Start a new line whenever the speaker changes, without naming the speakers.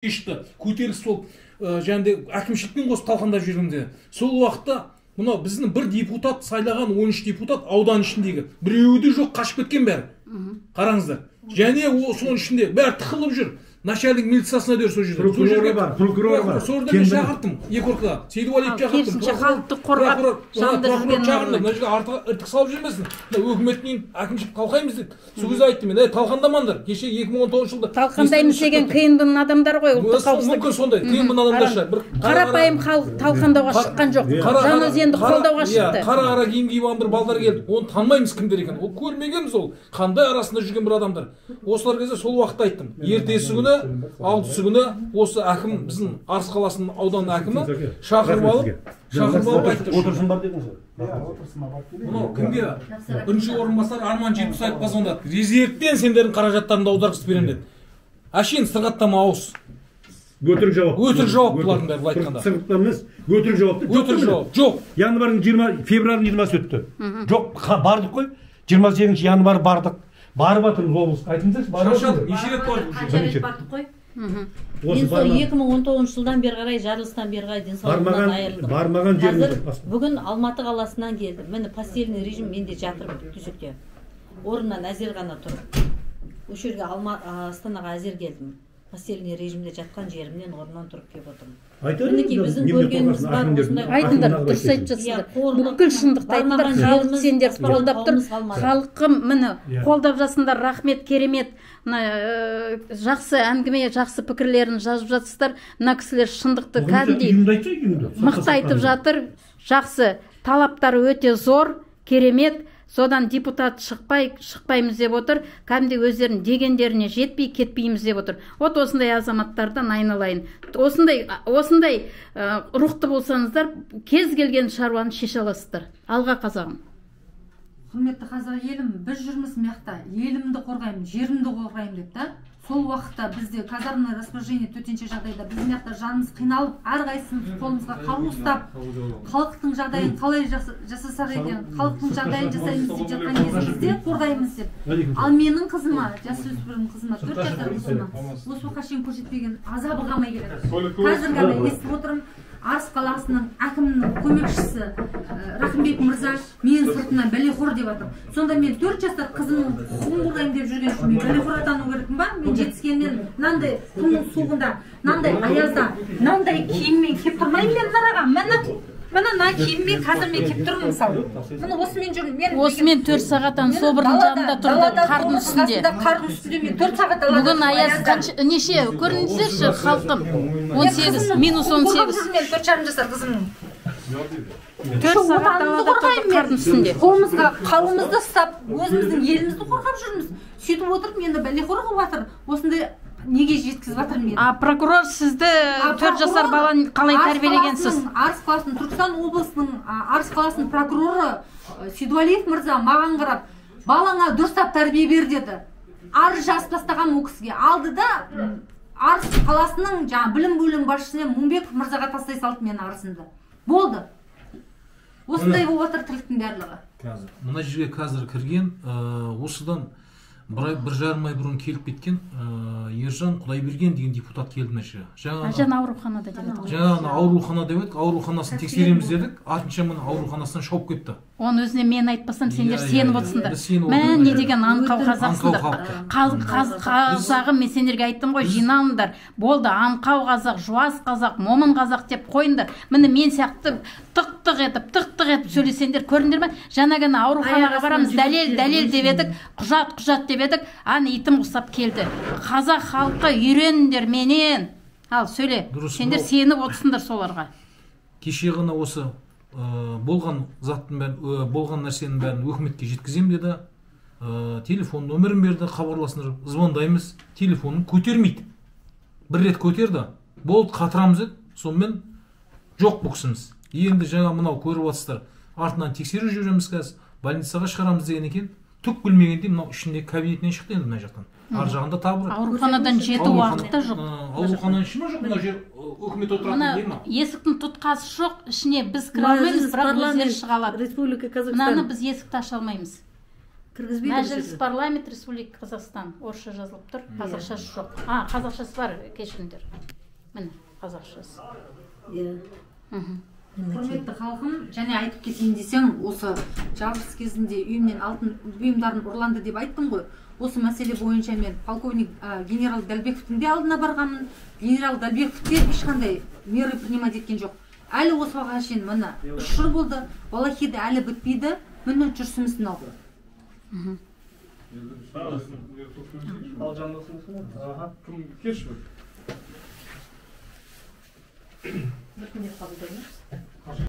шешті көтеріліс сол және әкімшілікпен қосып талқандап жүргенде сол уақытта мынау біздің бір депутат сайлаған 13 депутат аудан ішіндегі біреуі де жоқ, қашып кеткен бәрі. Қараңыздар. Және соның ішінде бәрі тықылып жүр. Начальник милициясына дер сол жерде.
Прокурор бар.
Сорда мен шақырттым, Екорда. Сейдуалиев шақырттым.
Керісінше халықты қорғап жанында жүрген
мына жерге артқа іртік салып жүрмесін. Өкіметтен әкімшілік талқаймыз деді. Сол кезде айттым мен, талқандамаңдар. Кеше 2019 жылда
талқандаймыз деген қиындың адамдар ғой, ұлттық қауіпсіздік.
Мүмкін сондай, қиындың адамдар.
Қарапайым халық талқандауға шыққан жоқ. Жанөзенді қолдауға шықты.
Қара киім киіп алған бір балдар келді. Оны танымаймыз кімдер екен. Ол көрмегенбіз ол. Қандай арасында жүрген бір адамдар. Осылар кезде сол уақытта айттым. Ертесі күні, алтысы күні осы әкім біздің Арыс қаласының аудан әкімі шақырып алып айтты.
Отырсын бар дедіңіз ғой.
Мынау кімге? Бірінші орынбасар Арман Жетпісаевқа звондады. Резервтен сендердің қаражаттарыңды аударғызып беремін деді. Әшейін сырғаттама ауыз.
Өтірік жауап.
Өтірік жауап бұлардың бәрі былай айтқанда.
Сырғаттама емес, өтірік жауап.
Өтірік жауап. Жоқ.
Январьдың февральдың 20-сы өтті. Жоқ, бардық қой. 28 январь бардық. Барып жатырмыз облысқа. Айтыңыздаршы,
барып. Неше рет бардық?
Бардық қой. Мен сол 2019 жылдан бері қарай жарылыстан бері қарай денсаулығымнан айырылдым.
Бармаған жеріміз.
Бүгін Алматы қаласынан келдім. Міне постельный режим менде жатыр төсекте. Орнымнан әзер ғана тұрып. Осы жерге Астанаға әзер келдім. Постельный режимде жатқан жерімнен орнынан тұрып келіп отырмын. Мінекей біздің көргеніміз бар осындай.
Айтыңдар, дұрыс айтып жатсыздар. Бүкіл шындықты айтыңдар, халық сендер қолдап тұр. Халқым міне қолдап жатсыңдар, рахмет, керемет. Жақсы әңгіме, жақсы пікірлерін жазып жатсыздар. Мына кісілер шындықты кәдімгідей мықты айтып жатыр. Жақсы, талаптары өте зор, керемет. Содан депутат шықпаймыз деп отыр. Кәдімгідей өздерінің дегендеріне жетпей кетпейміз деп отыр. Осындай азаматтардан айналайын. Осындай рухты болсаңыздар, кез келген шаруаны шеше аласыздар. Алға қазағым.
Құрметті қазақ елім, біз жүрміз мияқта, елімді қорғаймын, жерімді қорғаймын деп та. Сол уақытта бізде казармное расположение төтенше жағдайда біз мияқта жанымыз қиналып, әрқайсымыз қолымызға қару ұстап, халықтың жағдайын қалай жасасақ екен, халықтың жағдайын жасаймыз деп жатқан кезімізде қорғаймыз деп. Ал менің қызыма, жасөспірім қызыма, 4 жасар қызыма осы уақытқа шейін көрсетпеген азабы қалмай келеді. Қазір ғана естіп отырмын. Арыс қаласының әкімінің көмекшісі Рахымбек мырза мен сыртынан бәлеқор деп жатыр. Сонда мен 4 жасар қызымның құқығын қорғаймын деп жүрген үшін мен бәлеқор атану керекпін ба? Мен жетіскеннен мынандай күннің суығында, мынандай аязда, мынандай киіммен кеп тұрмаймын мен нараға. Мына киіммен қазір мен кеп тұрмын мысалы. Міне осымен жүрмін.
Осымен 4 сағаттан собырдың жанында тұрды, қардың үстінде.
Қардың үстінде мен 4 сағат алады.
Бүгін аяз неше көріңіздерші халқым? 18, минус 18.
Мен 4,5 жасар қызымның.
4 сағат алада тұрды қардың үстінде.
Қолымызға қалымызды ұстап, өзіміздің елімізді қорғап жүрміз. Сөйтіп отырып, енді бәлеқор қылып жатыр. Осындай неге жеткізіп жатыр мен?
Прокурор сізді 4 жасар баланы қалай тәрбиелегенсіз?
Арыс қаласының, Түркістан облысының Арыс қаласының прокуроры Сейдуалиев мырза маған қарап, балаңа дұрыстап тәрбие бер деді. Арыз жазып тастаған ол кісіге. Алды да Арыс қаласының білім бөлімі басшысына Мумбеков мырзаға тастай салды мен арызымды. Болды. Осындай болып жатыр тірліктің барлығы.
Мына жерге қазір кірген, осыдан бір жарым ай бұрын келіп кеткен Ержан Құдайберген деген депутат келді мына жерге.
Ержан ауруханада деп еді.
Жаңа аурухана деп едік, ауруханасын тексереміз дедік, артынша мына ауруханасынан шауып кетті.
Оны өзіне мен айтпасам сендер сеніп отырсыңдар. Мә не деген аңқау қазақсыңдар. Қазағым, мен сендерге айттым ғой, жиналыңдар. Болды, аңқау қазақ, жуас қазақ, момын қазақ деп қойыңдар. Міне мен сияқты тық-тық етіп сөйлесеңдер көріңдер ме? Жаңа ғана ауруханаға барамыз, дәлел деп едік, құжат деп едік, аны итім құсап келді. Қазақ халқы үйреніңдер менен. Ал сөйле, сендер сеніп отырсыңдар соларға.
Кеше ғана осы болған заттың бәрін, болған нәрсенің бәрін өкіметке жеткізем деді. Телефон нөмірін берді, хабарласыңдар, звондаймыз, телефонын көтермейді. Бір рет көтерді, болды қатырамыз еді, сонымен жоқ бұл кісіміз. Енді жаңа мынау көріп отырсыздар, артынан тексеру жүреміз қазір, больницаға шығарамыз деген екен. Түк білмегенде мынау ішінде кабинетінен шықты енді мына жақтан. Ар жағында табыр.
Ауруханадан жету уақытта жоқ.
Аурухананың іші ме жоқ мына жер өкімет отыратын değil ме?
Есіктің тұтқасы жоқ, ішіне біз кіре алмаймыз, бірақ өздері шыға алады.
Республика Казахстан.
Мынаны біз есікті аша алмаймыз.
кіргізбейді.
Мәжіліс парламент Республика Қазақстан орысша жазылып тұр, қазақшасы жоқ. Қазақшасы бар, кешіріңдер. Міне, қазақшасы.
Құрметті халқым, және айтып кетейін десем, осы жарылыс кезінде бұйымдарын ұрланды деп айттым ғой. Осы мәселе бойынша мен полковник генерал Дәлбековтің де алдына барғанмын. Генерал Дәлбеков те ешқандай меры принимать еткен жоқ. Әлі осыға шейін міне 3 жыл болды, балахиді әлі бітпейді, міне жүрсіміз мынау.
Біртіндеп қабылдаймыз.